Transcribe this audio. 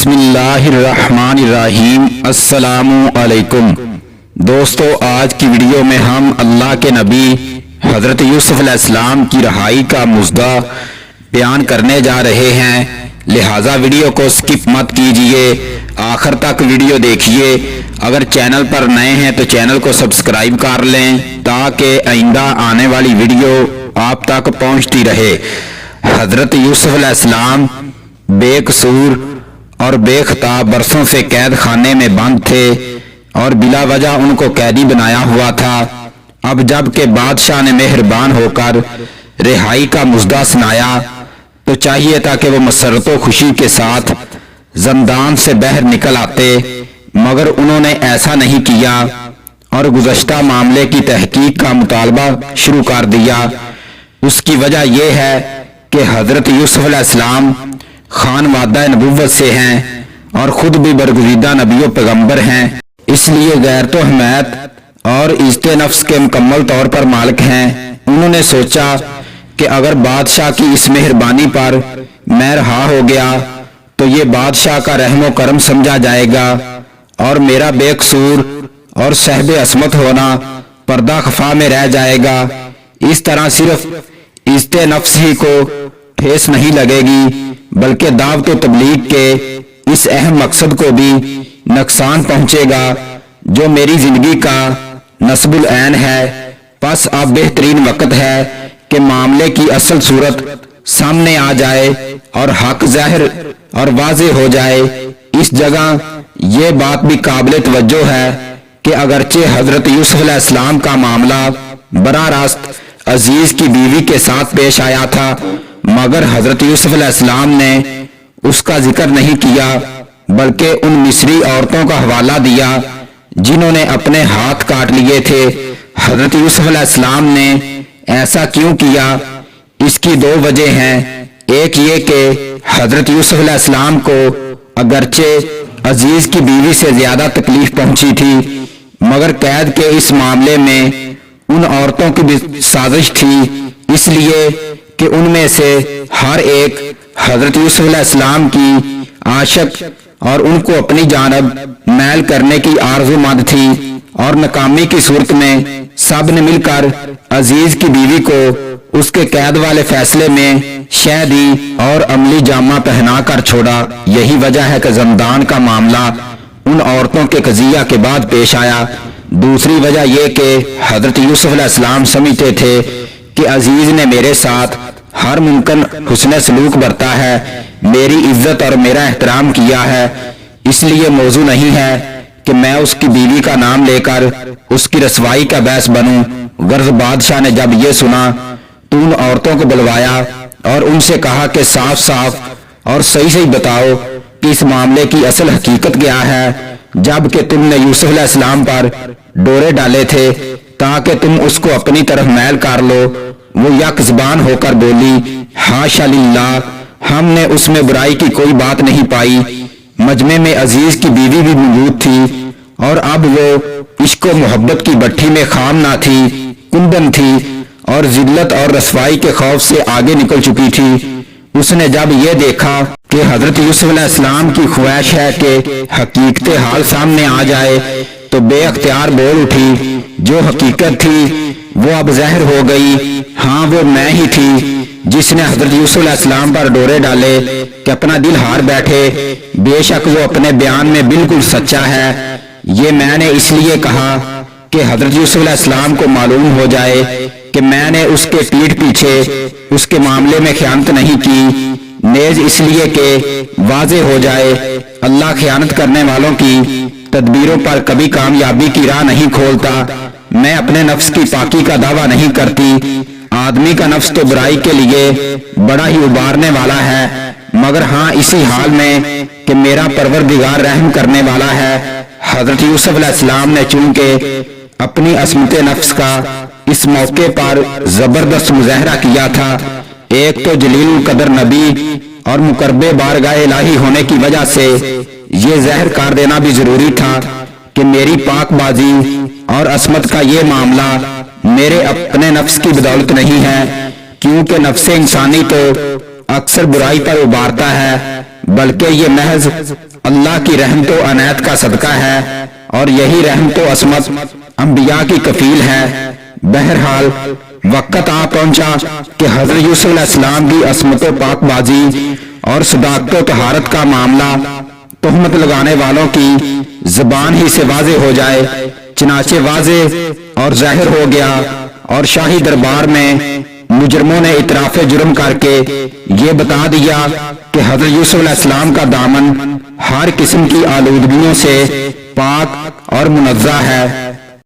بسم اللہ الرحمن الرحیم۔ السلام علیکم دوستو، آج کی ویڈیو میں ہم اللہ کے نبی حضرت یوسف علیہ السلام کی رہائی کا مژدہ بیان کرنے جا رہے ہیں، لہٰذا ویڈیو کو سکپ مت کیجیے، آخر تک ویڈیو دیکھیے۔ اگر چینل پر نئے ہیں تو چینل کو سبسکرائب کر لیں تاکہ آئندہ آنے والی ویڈیو آپ تک پہنچتی رہے۔ حضرت یوسف علیہ السلام بے قصور اور بے خطا برسوں سے قید خانے میں بند تھے اور بلا وجہ ان کو قیدی بنایا ہوا تھا۔ اب جب کہ بادشاہ نے مہربان ہو کر رہائی کا مژدہ سنایا تو چاہیے تھا کہ وہ مسرت و خوشی کے ساتھ زندان سے باہر نکل آتے، مگر انہوں نے ایسا نہیں کیا اور گزشتہ معاملے کی تحقیق کا مطالبہ شروع کر دیا۔ اس کی وجہ یہ ہے کہ حضرت یوسف علیہ السلام خانوادہ نبوت سے ہیں اور خود بھی برگزیدہ نبی و پیغمبر ہیں، اس لیے غیرت و حمیت اور عزت نفس کے مکمل طور پر مالک ہیں۔ انہوں نے سوچا کہ اگر بادشاہ کی اس مہربانی پر میں رہا ہو گیا تو یہ بادشاہ کا رحم و کرم سمجھا جائے گا اور میرا بے قصور اور صاحب عصمت ہونا پردہ خفا میں رہ جائے گا۔ اس طرح صرف عزت نفس ہی کو ٹھیس نہیں لگے گی بلکہ دعوت و تبلیغ کے اس اہم مقصد کو بھی نقصان پہنچے گا جو میری زندگی کا نصب العین ہے۔ پس اب بہترین وقت ہے کہ معاملے کی اصل صورت سامنے آ جائے اور حق ظاہر اور واضح ہو جائے۔ اس جگہ یہ بات بھی قابل توجہ ہے کہ اگرچہ حضرت یوسف علیہ السلام کا معاملہ براہ راست عزیز کی بیوی کے ساتھ پیش آیا تھا، مگر حضرت یوسف علیہ السلام نے اس کا ذکر نہیں کیا بلکہ ان مصری عورتوں کا حوالہ دیا جنہوں نے اپنے ہاتھ کاٹ لیے تھے۔ حضرت یوسف علیہ السلام نے ایسا کیوں کیا؟ اس کی دو وجہ ہیں۔ ایک یہ کہ حضرت یوسف علیہ السلام کو اگرچہ عزیز کی بیوی سے زیادہ تکلیف پہنچی تھی، مگر قید کے اس معاملے میں ان عورتوں کی بھی سازش تھی، اس لیے کہ ان میں سے ہر ایک حضرت یوسف علیہ السلام کی عاشق اور ان کو اپنی جانب میل کرنے کی آرزو مند تھی، اور ناکامی کی صورت میں سب نے مل کر عزیز کی بیوی کو اس کے قید والے فیصلے میں شہ دی اور عملی جامہ پہنا کر چھوڑا۔ یہی وجہ ہے کہ زندان کا معاملہ ان عورتوں کے قضیہ کے بعد پیش آیا۔ دوسری وجہ یہ کہ حضرت یوسف علیہ السلام سمجھتے تھے کہ عزیز نے میرے ساتھ ہر ممکن حسن سلوک برتا ہے، میری عزت اور میرا احترام کیا ہے، اس لیے موضوع نہیں ہے کہ میں اس کی بیوی کا نام لے کر اس کی رسوائی کا باعث بنوں۔ غرض بادشاہ نے جب یہ سنا تو ان عورتوں کو بلوایا اور ان سے کہا کہ صاف صاف اور صحیح صحیح بتاؤ کہ اس معاملے کی اصل حقیقت کیا ہے، جب کہ تم نے یوسف علیہ السلام پر ڈورے ڈالے تھے تاکہ تم اس کو اپنی طرف میل کر لو۔ وہ یک زبان ہو کر بولی، حاشا للہ، ہم نے اس میں برائی کی کوئی بات نہیں پائی۔ مجمع میں عزیز کی بیوی بھی موجود تھی اور اب وہ عشق و محبت کی بھٹی میں خام نہ تھی، کندن تھی اور ذلت اور رسوائی کے خوف سے آگے نکل چکی تھی۔ اس نے جب یہ دیکھا کہ حضرت یوسف علیہ السلام کی خواہش ہے کہ حقیقت حال سامنے آ جائے تو بے اختیار بول اٹھی۔ جو حقیقت تھی وہ اب ظاہر ہو گئی، ہاں وہ میں ہی تھی جس نے حضرت یوسف علیہ السلام پر ڈورے ڈالے کہ اپنا دل ہار بیٹھے۔ بے شک وہ اپنے بیان میں بالکل سچا ہے۔ یہ میں نے اس لیے کہا کہ حضرت یوسف علیہ السلام کو معلوم ہو جائے کہ میں نے اس کے پیٹھ پیچھے اس کے معاملے میں خیانت نہیں کی، نیز اس لیے کہ واضح ہو جائے اللہ خیانت کرنے والوں کی تدبیروں پر کبھی کامیابی کی راہ نہیں کھولتا۔ میں اپنے نفس کی پاکی کا دعویٰ نہیں کرتی، آدمی کا نفس تو برائی کے لیے بڑا ہی ابھارنے والا ہے، مگر ہاں اسی حال میں کہ میرا پروردگار رحم کرنے والا ہے۔ حضرت یوسف علیہ السلام نے چونکہ اپنی عصمت نفس کا اس موقع پر زبردست مظاہرہ کیا تھا، ایک تو جلیل القدر نبی اور مقرب بارگاہ الہی ہونے کی وجہ سے یہ ظاہر کر دینا بھی ضروری تھا کہ میری پاک بازی اور عصمت کا یہ معاملہ میرے اپنے نفس کی بدولت نہیں ہے، کیونکہ نفس انسانی تو اکثر برائی پر ابھارتا ہے، بلکہ یہ محض اللہ کی رحمت و عنایت کا صدقہ ہے اور یہی رحمت و عصمت انبیاء کی کفیل ہے۔ بہرحال وقت آ پہنچا کہ حضرت یوسف علیہ السلام کی عصمت و پاک بازی اور صداقت و طہارت کا معاملہ تہمت لگانے والوں کی زبان ہی سے واضح ہو جائے، چنانچہ واضح اور ظاہر ہو گیا، اور شاہی دربار میں مجرموں نے اعتراف جرم کر کے یہ بتا دیا کہ حضرت یوسف علیہ السلام کا دامن ہر قسم کی آلودگیوں سے پاک اور منزہ ہے۔